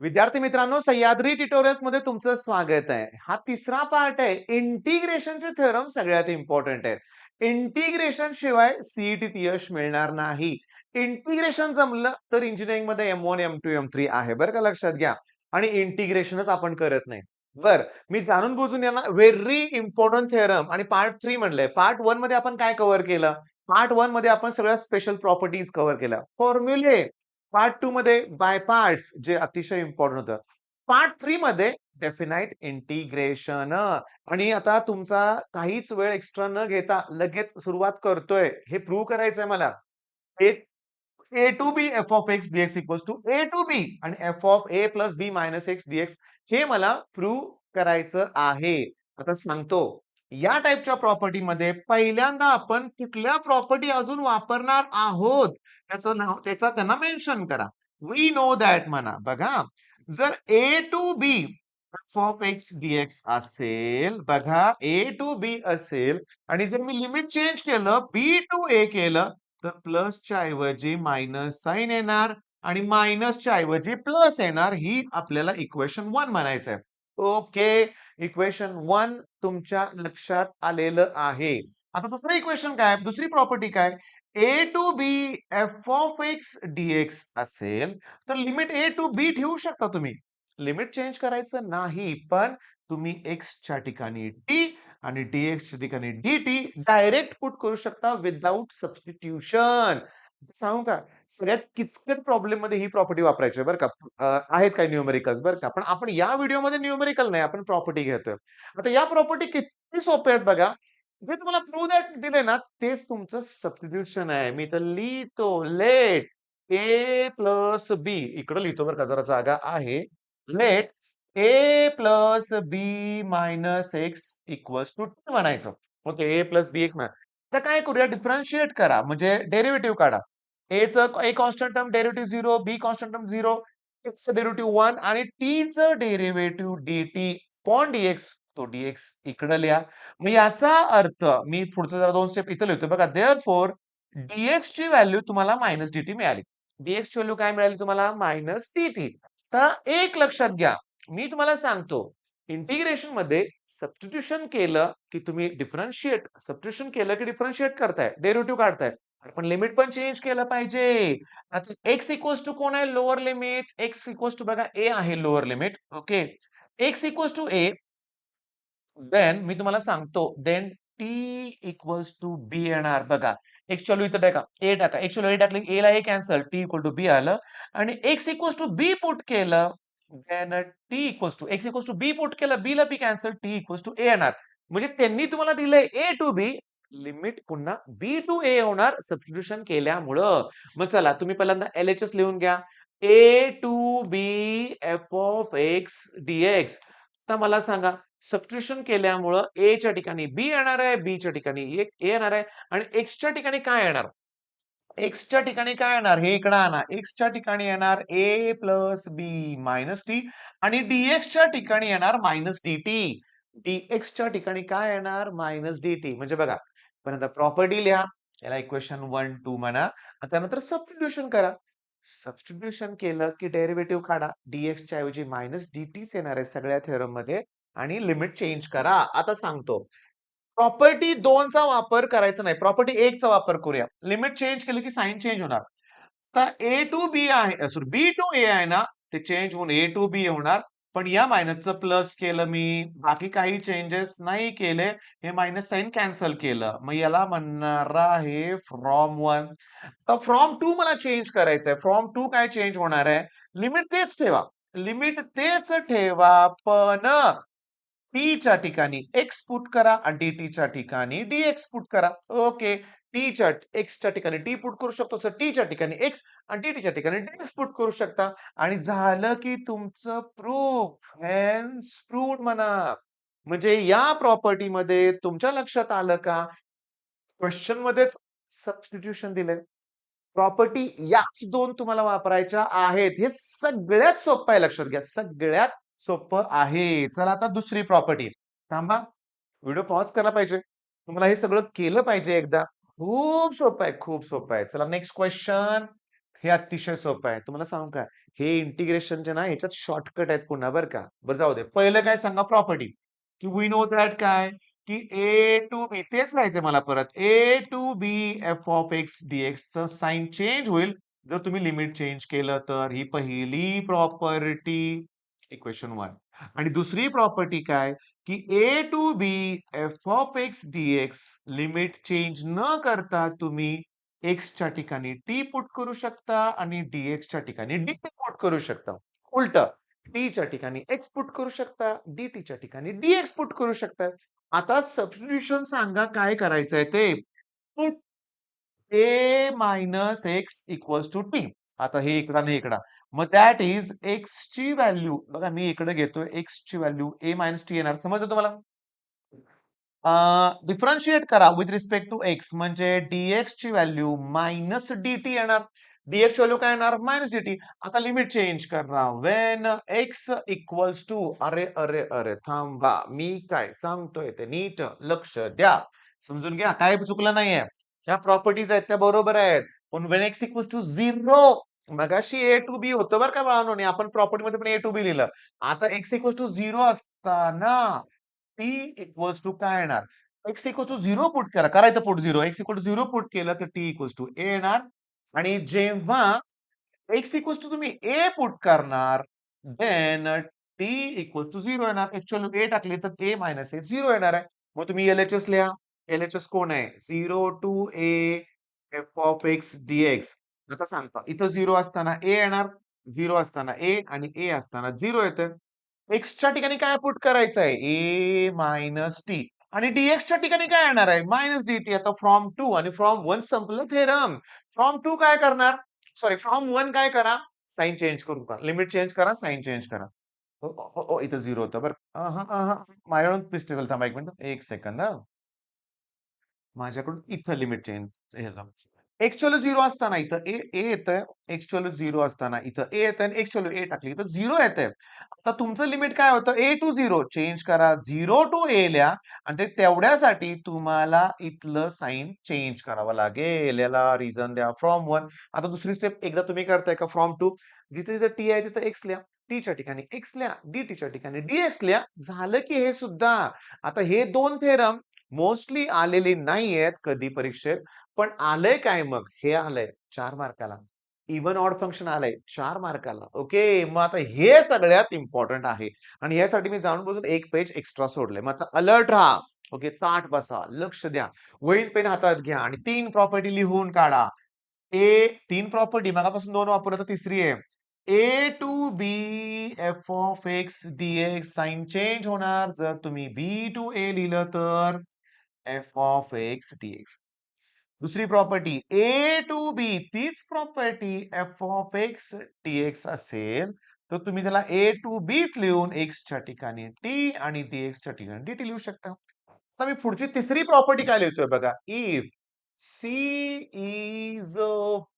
विद्यार्थी मित्रांनो, सह्याद्री ट्युटोरियल्स मध्ये तुमचं स्वागत आहे. हा तिसरा पार्ट आहे. इंटिग्रेशनचे थेरम सगळ्यात इम्पॉर्टंट आहेत. इंटिग्रेशन शिवाय सीईटीत यश मिळणार नाही. इंटिग्रेशन जमलं तर इंजिनिअरिंग मध्ये M1, M2, M3 आहे बरं का, लक्षात घ्या. आणि इंटिग्रेशनच आपण करत नाही. बर, मी जाणून बुजून यांना व्हेरी इम्पॉर्टंट थेरम आणि पार्ट 3 म्हणलंय. पार्ट 1 मध्ये आपण काय कव्हर केलं? पार्ट 1 मध्ये आपण सगळ्या स्पेशल प्रॉपर्टीज कव्हर केल्या. फॉर्म्युले पार्ट 2 मध्ये बाय पार्ट्स जे अतिशय इम्पॉर्टंट होतं. पार्ट 3 मध्ये डेफिनाइट इंटिग्रेशन आणि आता तुमचा काहीच वेळ एक्स्ट्रा न घेता लगेच सुरुवात करतोय. हे प्रूव्ह करायचंय मला. A A to B F of x dx equals to a to b आणि F of a plus B minus x dx हे मला प्रूव्ह करायचं आहे. आता सांगतो. या टाइपच्या प्रॉपर्टीमध्ये पहिल्यांदा आपण कुठल्या प्रॉपर्टी अजून वापरणार आहोत त्याचं नाव त्याचा त्यांना मेन्शन करा. वी नो दॅट म्हणा. बघा, जर a to B F of x dx असेल, बघा ए टू बी असेल आणि जर मी लिमिट चेंज केलं बी टू ए केलं तर प्लसच्या ऐवजी मायनस साइन येणार आणि मायनसच्या ऐवजी प्लस येणार. ही आपल्याला इक्वेशन 1 म्हणायचं आहे. ओके, इक्वेशन 1 तुमच्या लक्षात आलेलं आहे. आता दुसरं इक्वेशन काय? दुसरी प्रॉपर्टी काय? A to B F of x dx असेल तर लिमिट ए टू बी ठेवू शकता तुम्ही. लिमिट चेंज करायचं नाही, पण तुम्ही एक्सच्या ठिकाणी टी आणि dx च्या ठिकाणी dt डायरेक्ट पुट करू शकता विदाउट सबस्टिट्यूशन. सांगू का, सगळ्यात किचकट प्रॉब्लेम मध्ये ही प्रॉपर्टी वापरायची आहे बरं का. आहेत काही न्यूमेरिकल्स बरं का, पण आपण या व्हिडिओमध्ये न्यूमेरिकल नाही, आपण प्रॉपर्टी घेतोय. आता या प्रॉपर्टी किती सोप्या आहेत बघा. जे तुम्हाला प्रूव्ह दॅट दिले ना, तेच तुमचं सबस्टिट्यूशन आहे. मी तर लिहितो, लेट ए प्लस बी इकडे लिहितो बरं का, जरा जागा आहे. Let A plus B minus X equals to T म्हणायचं. Okay, A plus B X. आता काय करूया, डिफरन्शिएट करा म्हणजे डेरिव्हेटिव्ह काढा. A constant term derivative 0, B constant term 0, X derivative 1 आणि टी चं डेरिव्हेटिव्ह dt अपॉन dx. तो dx इकडे लिहा. मग याचा अर्थ मी पुढचं जरा 2 स्टेप इथं लिहितो बघा. देअरफॉर dx ची व्हॅल्यू तुम्हाला मायनस dt मिळाली. dx ची व्हॅल्यू काय मिळाली तुम्हाला? Minus dt. तर एक लक्षात घ्या, मी तुम्हाला सांगतो, इंटिग्रेशन मध्ये सबस्टिट्यूशन केलं की तुम्ही डिफरन्शिएट, सबस्टिट्यूशन केलं की डिफरन्शिएट करताय, डेरिव्हेटिव्ह काढताय. पण लिमिट पण चेंज केलं पाहिजे. आता x इक्वल्स टू कोण आहे? Lower limit. x equals to बघा ए आहे lower limit. Okay, x equals to A. Then मी तुम्हाला सांगतो, then T equals to B येणार बघा. एक्स व्हॅल्यू इथं टाका, ए टाका. एक्स व्हॅल्यू ए टाकली, ए ला a cancel, t equal to b आलं आणि x equals to b put केलं. Then T equals to x equals to b put केलं, बी ला b cancel, t equals to a येणार. म्हणजे त्यांनी तुम्हाला दिलंय ए टू बी, लिमिट पुन्हा बी टू ए होणार सबस्टिट्यूशन केल्यामुळं. मग चला, तुम्ही पहिल्यांदा एलएचएस लिहून घ्या. A to B F of x dx. आता मला सांगा, सबस्टिट्यूशन केल्यामुळं ए च्या ठिकाणी बी येणार आहे, बी च्या ठिकाणी एक ए येणार आहे आणि एक्स च्या ठिकाणी काय येणार? एक्स च्या ठिकाणी काय येणार? हे इकडे आणा. एक्स च्या ठिकाणी येणार ए प्लस बी मायनस टी आणि डीएक्स च्या ठिकाणी येणार मायनस डीटी. डीएक्स च्या ठिकाणी काय येणार? Minus DT. म्हणजे बघा, पण प्रॉपर्टी लिहा, याला इक्वेशन 1 2 म्हणा आणि त्यानंतर सबस्टिट्यूशन करा. सबस्टिट्यूशन केलं की डेरिव्हेटिव्ह काढा. डीएक्स च्या ऐवजी मायनस डीटीच येणार आहे सगळ्या थेरम मध्ये आणि लिमिट चेंज करा. आता सांगतो, प्रॉपर्टी 2 चा वापर करायचा नाही, प्रॉपर्टी 1 चा वापर करूया. लिमिट चेंज केली की साइन चेंज होणार. तर ए टू बी आहे, सॉरी बी टू ए आहे ना, ते चेंज होऊन ए टू बी होणार. पण या मायनसचं प्लस केलं मी, बाकी काही चेंजेस नाही केले. हे मायनस साइन कॅन्सल केलं. मग याला म्हणणार आहे फ्रॉम 1. तर फ्रॉम 2 मला चेंज करायचंय. फ्रॉम 2 काय चेंज होणार आहे? लिमिट तेच ठेवा. लिमिट तेच ठेवा, पण टी च्या ठिकाणी एक्स पुट करा आणि dt च्या ठिकाणी dx पुट करा. ओके, टी च्या एक्स च्या ठिकाणी टी पुट करू शकतो, सर टी च्या ठिकाणी एक्स आणि dt च्या ठिकाणी dx पुट करू शकता आणि झालं की तुमचं प्रूफ. हेन्स प्रूव्ड म्हणा. म्हणजे या प्रॉपर्टी मध्ये तुमच्या लक्षात आलं का, क्वेश्चन मध्येच सबस्टिट्यूशन दिलंय. प्रॉपर्टी याच 2 तुम्हाला वापरायच्या आहेत. हे सगळ्यात सोपं आहे, लक्षात घ्या. सगळ्यात सोपं आहे. चला आता दुसरी प्रॉपर्टी. थांबा, व्हिडिओ पॉज करायला पाहिजे. तुम्हाला हे सगळं केलं पाहिजे एकदा. खूप सोपं आहे, खूप सोपं आहे. चला नेक्स्ट क्वेश्चन. हे अतिशय सोपं आहे. तुम्हाला सांगू का? हे इंटिग्रेशनचे ना ह्याच्यात शॉर्टकट आहेत पुन्हा बरं का. बरं जाऊ दे. पहिलं काय सांगा प्रॉपर्टी, की वी नो दॅट काय, की ए टू बी तेच लिहायचंय मला परत. A to B F of x डीएक्सचं साइन चेंज होईल जर तुम्ही लिमिट चेंज केलं तर. ही पहिली प्रॉपर्टी इक्वेशन 1 आणि दुसरी प्रॉपर्टी काय, की a to B F of x dx limit change न करता तुम्ही एक्सच्या ठिकाणी टी पुट करू शकता आणि डीएक्सच्या ठिकाणी डी पुट करू शकता. उलट टीच्या ठिकाणी एक्स पुट करू शकता, डीटीच्या ठिकाणी डीएक्स पुट करू शकता. आता सबस्टिट्यूशन सांगा काय करायचंय ते. Put A minus X equals to T. आता हे इकडं आणि हे इकडं. मग दॅट इज एक्स ची व्हॅल्यू बघा मी इकडे घेतोय एक्स ची व्हॅल्यू ए मायनस टी येणार. समजलं तुम्हाला? डिफरन्शिएट करा विथ रिस्पेक्ट टू एक्स म्हणजे डीएक्स ची व्हॅल्यू मायनस डीटी येणार. डीएक्स व्हॅल्यू काय येणार मायनस डीटी. आता लिमिट चेंज करा वेन एक्स इक्वल्स टू अरे अरे अरे थांबा मी काय सांगतोय ते नीट लक्ष द्या. समजून घ्या काय चुकलं नाहीये. ह्या प्रॉपर्टीज आहेत त्या बरोबर आहेत. पण when X equals to zero मगाशी ए टू बी होतं बरं का बाळांनो आपण प्रॉपर्टी मध्ये पण ए टू बी लिहिलं. आता एक्स इक्वल्स टू झिरो असताना टी इक्वल्स टू काय येणार X equals to zero put करा करायचं put zero X equal to zero put केलं तर टी इक्वल्स टू ए येणार आणि जेव्हा एक्स इक्वल्स टू तुम्ही ए पुट करणार then T equals to zero येणार ऍक्च्युअल ए टाकली तर ए मायनस ए झिरो येणार आहे. मग तुम्ही एलएचएस लिहा. एलएचएस कोण आहे zero to A F of x dx. आता सांगता इथं झिरो असताना ए येणार झिरो असताना ए आणि ए असताना झिरो येते. एक्सच्या ठिकाणी काय पुट करायचं आहे ए मायनस टी आणि डीएक्सच्या ठिकाणी काय येणार आहे मायनस डीटी. आता फ्रॉम टू आणि फ्रॉम वन संपलं थेरम. फ्रॉम टू काय करणार सॉरी फ्रॉम वन काय करा साइन चेंज करू का लिमिट चेंज करा साइन चेंज करा. हो, हो, हो, इथं झिरो होतं बरं. माझ्याकडून मिस्टेक झालं थांबा एक मिनिट एक सेकंद माझ्याकडून इथं लिमिट चेंज हे झालं. एक्स झिरो असताना इथं ए ए येतंय एक्स झिरो असताना इथं ए येतंय आणि एक्स ए टाकली तर झिरो येतंय. आता तुमचं लिमिट काय होतं ए टू झिरो चेंज करा झिरो टू ए लिहा आणि ते तेवढ्यासाठी तुम्हाला इथलं साइन चेंज करावं लागेल. याला रिझन द्या फ्रॉम वन. आता दुसरी स्टेप एकदा तुम्ही करताय का फ्रॉम टू जिथे जिथे टी आहे तिथं एक्स लिहा टीच्या ठिकाणी एक्स लिहा डीटीच्या ठिकाणी डीएक्स लिहा झालं की हे सुद्धा. आता हे दोन थेरम मोस्टली आलेले नाहीयेत कधी परीक्षेत पण आलंय काय मग हे आलंय 4 मार्काला. इव्हन ऑड फंक्शन आलंय 4 मार्काला. ओके मग आता हे सगळ्यात इम्पॉर्टंट आहे आणि यासाठी मी जाणून बुजून एक पेज एक्स्ट्रा सोडलंय. मग आता अलर्ट राहा. ओके ताट बसा लक्ष द्या. वहीन पेन हातात घ्या आणि 3 प्रॉपर्टी लिहून काढा. ए 3 प्रॉपर्टी मगापासून 2 वापरलं तर तिसरी आहे. A to B F of x dx sign change होणार जर तुम्ही बी टू ए लिहिलं तर एफ ऑफ एक्स डीएक्स. दुसरी प्रॉपर्टी ए टू बी तीच property f of x dx असेल तर तुम्ही त्याला ए टू बी लिहून एक्सच्या ठिकाणी टी आणि डीएक्सच्या ठिकाणी डीटी लिहू शकता. आता मी पुढची तिसरी प्रॉपर्टी काय लिहितोय बघा if C is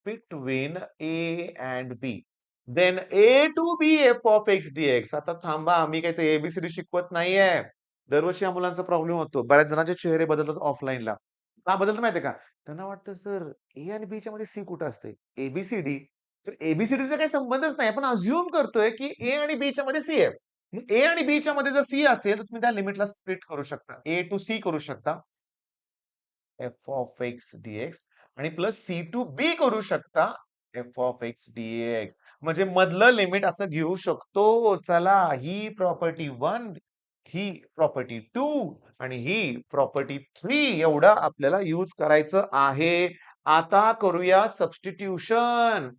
between A and B then A to B F of x dx. आता थांबा आम्ही काही ते एबीसीडी शिकवत नाहीये. दरवर्षी या मुलांचा प्रॉब्लेम होतो बऱ्याच जणांचे चेहरे बदलतात ऑफलाईनला. का बदलतं माहितीये का त्यांना वाटतं सर ए आणि बी च्या मध्ये सी कुठं असते एबीसीडी. तर एबीसीडीचा काही संबंधच नाही आपण अज्युम करतोय की ए आणि बी च्या मध्ये सी आहे. ए आणि बी च्या मध्ये जर सी असेल तर तुम्ही त्या लिमिटला स्प्लिट करू शकता ए टू सी करू शकता एफ ऑफ एक्स डीएक्स आणि प्लस सी टू बी करू शकता एफ ऑफ एक्स डीएक्स. म्हणजे मधलं लिमिट असं घेऊ शकतो. चला ही प्रॉपर्टी वन ही प्रॉपर्टी टू आणि ही प्रॉपर्टी थ्री एवढं आपल्याला यूज करायचं आहे. आता करूया सबस्टिट्यूशन.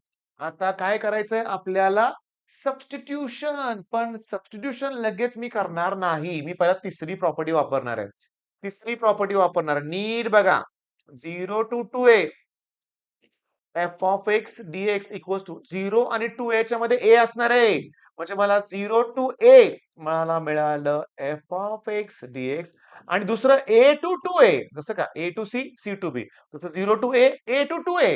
आता काय करायचंय आपल्याला सबस्टिट्यूशन. पण सबस्टिट्यूशन लगेच मी करणार नाही. मी पहिला तिसरी प्रॉपर्टी वापरणार आहे. तिसरी प्रॉपर्टी वापरणार नीट बघा. 0 to 2a F of x dx equals to 0 आणि 2a च्या मध्ये ए असणार आहे. म्हणजे मला 0 टू ए मला मिळालं एफ ऑफ एक्स डीएक्स आणि दुसरं ए टू 2a जसं का A to C C to B तसं 0 to A A to 2a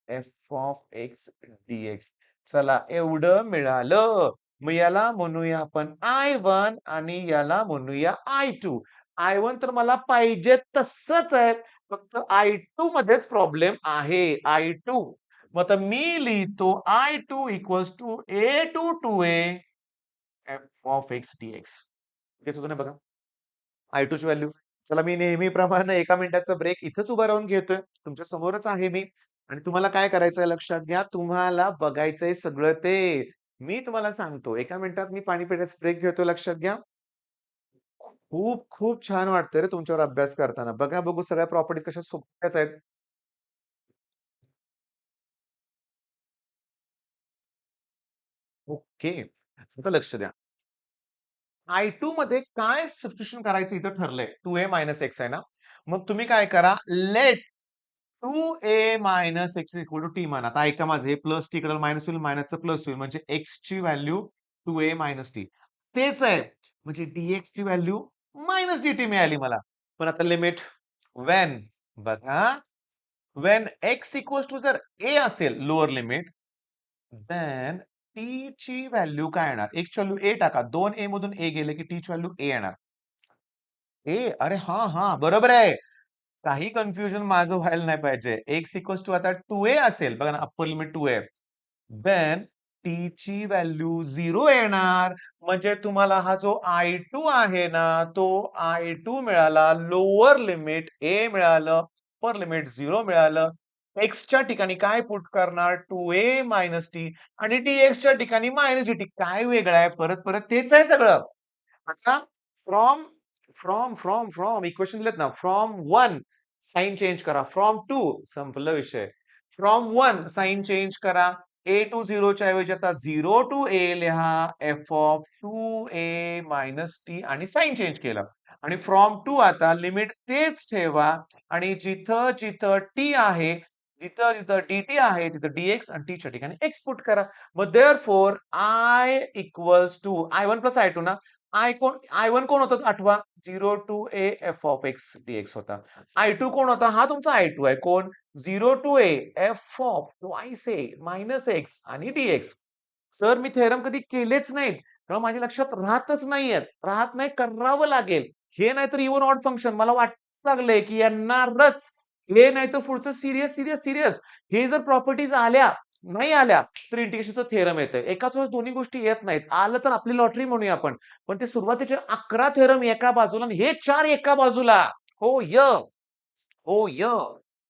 F of x DX. चला एवढं मिळालं. मग याला म्हणूया आपण I1 आणि याला म्हणूया I2. I1 तर मला पाहिजे तसंच आहे. फक्त I2 मध्येच प्रॉब्लेम आहे. I2 मग आता मी लिहितो I2 equals to A2 2A F of x DX. तेच होतं ना बघा. I2 ची व्हॅल्यू. चला मी नेहमीप्रमाणे 1 मिनिटाचा ब्रेक इथंच उभा राहून घेतोय. तुमच्या समोरच आहे मी आणि तुम्हाला काय करायचंय लक्षात घ्या. तुम्हाला बघायचंय सगळं ते. मी तुम्हाला सांगतो 1 मिनिटात मी पाणी पिण्याचा ब्रेक घेतो लक्षात घ्या. खूप खूप छान वाटतंय रे तुमच्यावर अभ्यास करताना. बघा बघू सगळ्या प्रॉपर्टीज कशा सोप्याच आहेत. ओके. आता लक्ष द्या. I2 मध्ये काय सबस्टिट्यूशन करायचं इथं ठरलंय. 2a मायनस x आहे ना. मग तुम्ही काय करा let 2a minus X equal to T म्हणा. आता ऐका माझं हे प्लस टी कडे मायनस होईल, मायनसचं प्लस होईल. म्हणजे x ची व्हॅल्यू 2a मायनस टी. तेच आहे. म्हणजे dx ची व्हॅल्यू मायनस dt मिळाली मला. पण आता लिमिट व्हेन बघा व्हेन x इक्वल्स टू जर a असेल लोअर लिमिट देन टी ची व्हॅल्यू काय येणार? x ची व्हॅल्यू a टाका. 2a मधून a गेले की टी ची व्हॅल्यू a येणार. अरे हां, हां. बरोबर आहे. काही कन्फ्युजन माझं व्हायला नाही पाहिजे. x इक्वल्स टू आता 2a असेल बघा ना upper limit 2a. Then T ची व्हॅल्यू 0 येणार. म्हणजे तुम्हाला हा जो I2 आहे ना, तो I2 मिळाला. लोअर लिमिट a मिळालं. अप्पर लिमिट 0 मिळालं. x च्या ठिकाणी काय पुट करणार? 2a मायनस टी आणि dx च्या ठिकाणी मायनस dt. काय वेगळं आहे? परत परत तेच आहे सगळं. आता फ्रॉम फ्रॉम इक्वेशन दिलेत ना फ्रॉम 1 साइन चेंज करा. फ्रॉम 2 संपलं विषय. फ्रॉम 1 साइन चेंज करा. ए टू 0 च्या ऐवजी आता 0 टू ए लिहा. F of 2a minus T आणि साइन चेंज केलं. आणि फ्रॉम 2 आता लिमिट तेच ठेवा आणि जिथं जिथं टी आहे जिथं जिथं dt आहे तिथं dx आणि t च्या ठिकाणी x पुट करा. मग therefore I equals to I1 plus I2 ना. I1 कोण होतं आठवा 0 to a f of x dx होता. I2 कोण होता? हा तुमचा I2 आहे. कोण? 0 to a f of twice a minus x आणि dx. सर मी थेरम कधी केलेच नाहीत. कारण माझ्या लक्षात राहतच नाहीयेत. राहत नाही करावं लागेल. हे नाही तर इव्हन ऑड फंक्शन मला वाटायला लागलंय की येणारच. हे नाही तर पुढचं सीरियस. हे जर प्रॉपर्टीज आल्या, नाही आल्या तर इंटिग्रेशनचं थेरम येतंय. एकाच वेळेस दोन्ही गोष्टी येत नाहीत. आलं तर आपली लॉटरी म्हणूया आपण. पण ते सुरुवातीचे 11 थेरम एका बाजूला आणि हे 4 एका बाजूला. हो हो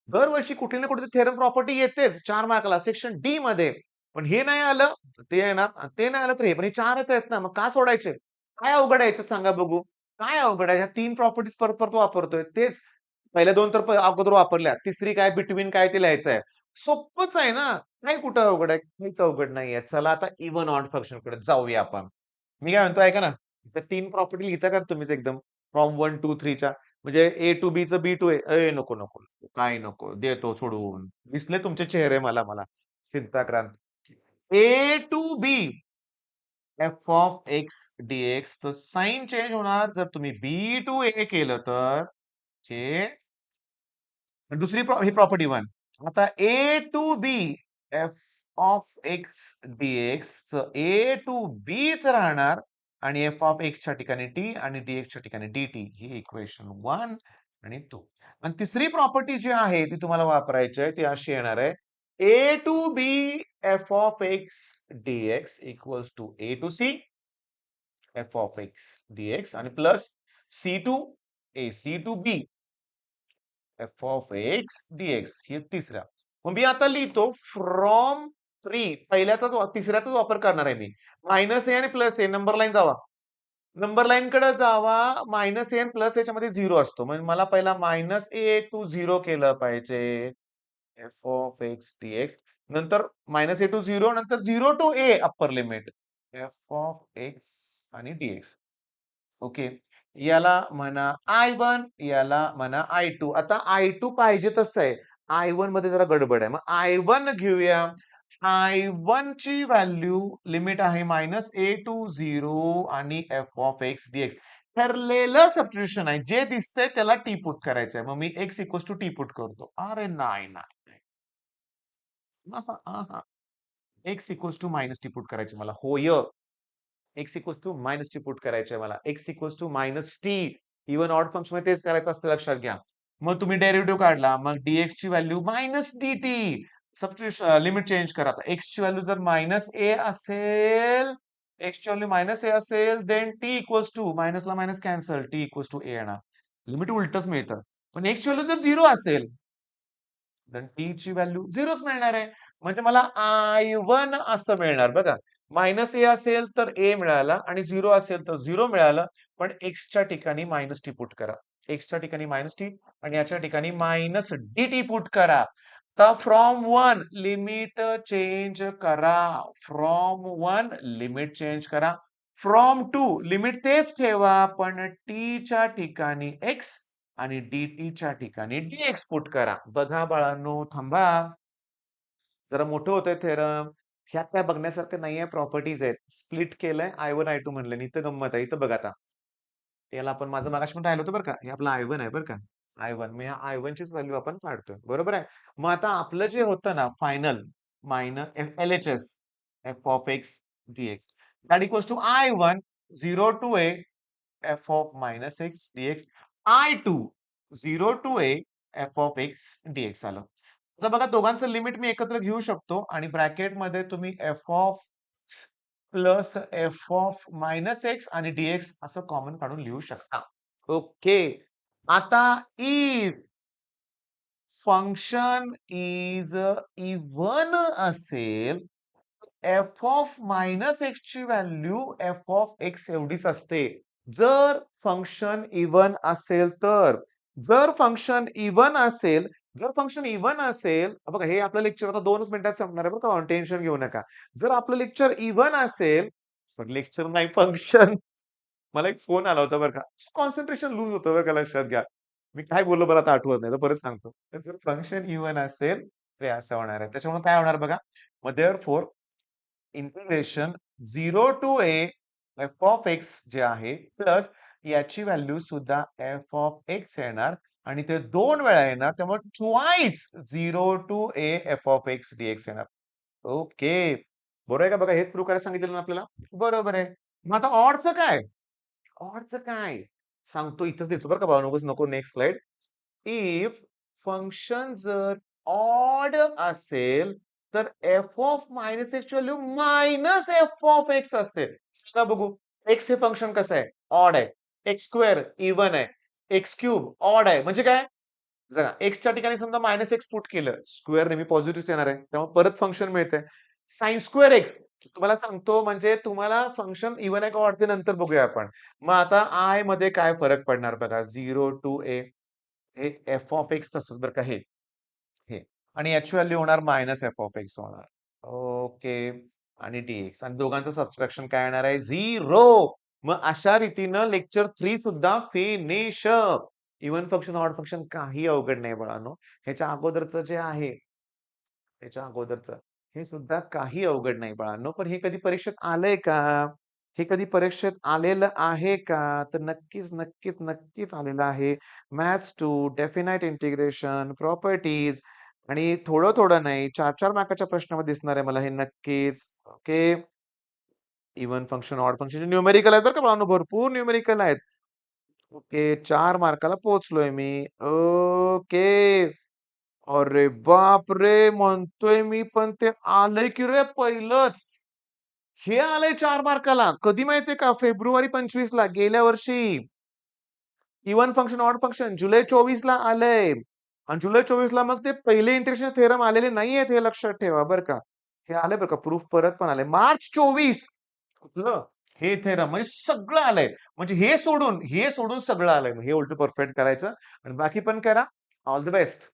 दरवर्षी कुठे ना कुठे थेरम प्रॉपर्टी येतेच 4 मार्काला सेक्शन डी मध्ये. पण हे नाही आलं ते येणार ते नाही आलं तर हे पण हे 4च आहेत ना मग का सोडायचे? काय अवघड आहे याच्यात सांगा बघू? काय अवघड आहे? ह्या 3 प्रॉपर्टीज परत परत वापरतोय. तेच पहिल्या 2 तर अगोदर वापरल्या. तिसरी काय बिटवीन काय ते लिहायचंय. सोप्पच आहे ना. काय कुठं अवघड आहे? काहीच अवघड नाहीये. चला आता इव्हन ऑड फंक्शनकडे जाऊया आपण. मी काय म्हणतो ऐका ना. त्या 3 प्रॉपर्टी लिहिता का तुम्हीच एकदम फ्रॉम 1 टू 3 च्या म्हणजे ए टू बी चं बी टू ए. नको. काय नको. देतो सोडवून. दिसले तुमचे चेहरे मला. चिंताक्रांत. A to B F of x dx चं साइन चेंज होणार जर तुम्ही बी टू ए केलं तर हे दुसरी ही प्रॉपर्टी 1. आता a to B F of x dx चं ए टू बीच राहणार आणि एफ ऑफ एक्स च्या ठिकाणी टी आणि डीएक्स च्या ठिकाणी डीटी ही इक्वेशन 1 आणि 2. आणि तिसरी प्रॉपर्टी जी आहे ती तुम्हाला वापरायची आहे ती अशी येणार आहे. A to B F of x dx equals to a to c f of x dx आणि plus c to a c to B F of x dx हे तिसरा. मग मी आता लिहितो फ्रॉम 3 तिसऱ्याचाच वापर करणार आहे मी. मायनस ए आणि प्लस ए नंबर लाईन जावा. नंबर लाईन कडे जावा. मायनस ए आणि प्लस याच्यामध्ये 0 असतो. म्हणजे मला पहिला मायनस ए टू 0 केलं पाहिजे. एफ ऑफ एक्स डीएक्स नंतर मायनस ए टू 0 नंतर 0 to A upper limit F of X आणि डीएक्स. ओके. याला म्हणा I1 याला म्हणा I2. आता I2 पाहिजे तसं आहे. I1 मध्ये जरा गडबड आहे. मग I1 घेऊया. I1 ची व्हॅल्यू लिमिट आहे मायनस ए टू 0 आणि एफ ऑफ एक्स डीएक्स. ठरलेलं सबस्टिट्यूशन आहे. जे दिसतंय त्याला टी पुट करायचंय. मग मी x equals to T put करतो. अरे नाही. x equals to minus T put करायचं मला. होय. X equals to minus T put करायचे मला. X equals to minus T. Even odd function मध्ये तेच करायचं असतं लक्षात घ्या. मग तुम्ही डेरिव्हेटिव्ह काढला. मग dx ची value minus dt. Limit change करा. आता एक्सची व्हॅल्यू जर -a असेल, एक्सची व्हॅल्यू -a असेल, देन टी इक्वल्स टू मायनसला minus cancel, t equals to a येणार. लिमिट उलटच मिळतं. पण एक्सची व्हॅल्यू जर 0 असेल, तर टी ची व्हॅल्यू 0च मिळणार आहे. म्हणजे मला I1 असं मिळणार बघा. -a असेल तर a मिळाला आणि 0 असेल तर 0 मिळालं. पण एक्सच्या ठिकाणी -t पुट करा. एक्सच्या ठिकाणी -t आणि याच्या ठिकाणी -dt पुट करा. तर फ्रॉम 1 लिमिट चेंज करा. फ्रॉम 1 लिमिट चेंज करा. फ्रॉम 2 लिमिट तेच ठेवा, पण t च्या ठिकाणी x आणि dt च्या ठिकाणी dx पुट करा. बघा बाळांनो, थांबा. जरा मोठं होतंय थेरम. ह्यात काय बघण्यासारखं नाहीये, प्रॉपर्टीज आहेत. स्प्लिट केलंय, I1 I2 म्हणलं आणि इथं गंमत आहे. इथं बघा आता. याला आपण माझं मगाशी पण राहिलं होतं बरं का. हे आपलं I1 आहे बरं का. I1. मग ह्या I1 चीच व्हॅल्यू आपण काढतोय. बरोबर आहे. मग आता आपलं जे होतं ना final LHS f of x dx that equals to I1 0 to a f of minus x dx I2 0 to a f of x dx आलं. आता बघा दोघांचं लिमिट मी एकत्र घेऊ शकतो आणि ब्रॅकेटमध्ये तुम्ही f of plus F of minus x आणि डीएक्स असं कॉमन काढून लिहू शकता. ओके. आता इफ फंक्शन इज इव्हन असेल, एफ ऑफ मायनस एक्स ची व्हॅल्यू एफ ऑफ एक्स एवढीच असते. जर फंक्शन इव्हन असेल तर, जर फंक्शन इव्हन असेल, जर फंक्शन इव्हन असेल, बघा हे आपलं लेक्चर आता 2च मिनिटात संपणार आहे बरं का, टेन्शन घेऊ नका. जर आपलं लेक्चर इव्हन असेल, लेक्चर नाही फंक्शन, मला एक फोन आला होता बरं का. कॉन्सन्ट्रेशन लूज होतं बरं का, लक्षात घ्या. मी काय बोललो बरं आता आठवत नाही, तर परत सांगतो. तर जर फंक्शन इव्हन असेल, ते असं होणार आहे. त्याच्यामुळे काय होणार बघा. मग therefore integration 0 to A F of X जे आहे प्लस याची व्हॅल्यू सुद्धा एफ ऑफ एक्स येणार आणि ते 2 वेळा येणार, त्यामुळे twice 0 to A F of x DX येणार. ओके. बरोबर आहे का? बघा हेच प्रूव्ह करायला सांगितलेलं ना आपल्याला. बरोबर आहे. मग आता ऑडचं काय? ऑडचं काय? सांगतो, इथंच देतो बरं का बाळा, उगाच नको नेक्स्ट स्लाइड. इफ फंक्शन जर ऑड असेल, तर f of minus x value minus F of x असते. सांगा बघू, एक्स हे फंक्शन कसं आहे? ऑड आहे. एक्स स्क्वेअर इव्हन आहे. एक्स क्यूब ऑड आहे. म्हणजे काय? बघा, एक्सच्या ठिकाणी समजा मायनस एक्स पुट केलं, स्क्वेअर नेहमी पॉझिटिव्ह येणार आहे, त्यामुळे परत फंक्शन मिळतंय साइन स्क्वेअर एक्स. तुम्हाला सांगतो, म्हणजे तुम्हाला फंक्शन इव्हन आहे का ऑड ते नंतर बघूया आपण. मग आता आय मध्ये काय फरक पडणार बघा. 0 टू ए हे एफ ऑफ एक्स तसंच बरं का, हे आणि याची व्हॅल्यू होणार मायनस एफ ऑफ एक्स होणार. ओके. आणि डीएक्स आणि दोघांचं सबस्ट्रॅक्शन काय येणार आहे? 0. मग अशा रीतीनं लेक्चर 3 सुद्धा finish. Even function odd function काही अवघड नाही बाळांनो. ह्याच्या अगोदरचं जे आहे, त्याच्या अगोदरचं हे सुद्धा काही अवघड नाही बाळांनो. पण हे कधी परीक्षेत आलंय का? हे कधी परीक्षेत आलेलं आहे का? तर नक्कीच, नक्कीच, नक्कीच आलेलं आहे. मॅथ्स 2, डेफिनाइट इंटिग्रेशन, प्रॉपर्टीज आणि थोडं-थोडं नाही, 4-4 मार्काच्या प्रश्नामध्ये दिसणार आहे मला हे नक्कीच. Okay. Even function, odd function numerical आहेत बरं का बाळांनो, भरपूर न्यूमेरिकल आहेत. ओके. 4 मार्काला पोहोचलोय मी. ओके. अरे बापरे! म्हणतोय मी, पण ते आलंय की रे पहिलंच. हे आलंय 4 मार्काला. कधी माहितीये का? फेब्रुवारी 25 ला गेल्या वर्षी. इव्हन फंक्शन, ऑड फंक्शन जुलै 24 ला आलंय. आणि जुलै 24 ला मग ते पहिले इंटिग्रेशन थेरम आलेले नाहीयेत, हे लक्षात ठेवा बरं का. हे आलंय बरं का, प्रूफ परत पण आलंय. मार्च 24 कुठलं? हे थेरम म्हणजे सगळं आलंय. म्हणजे हे सोडून सगळं आलंय. हे उलट परफेक्ट करायचं आणि बाकी पण करा. All the best.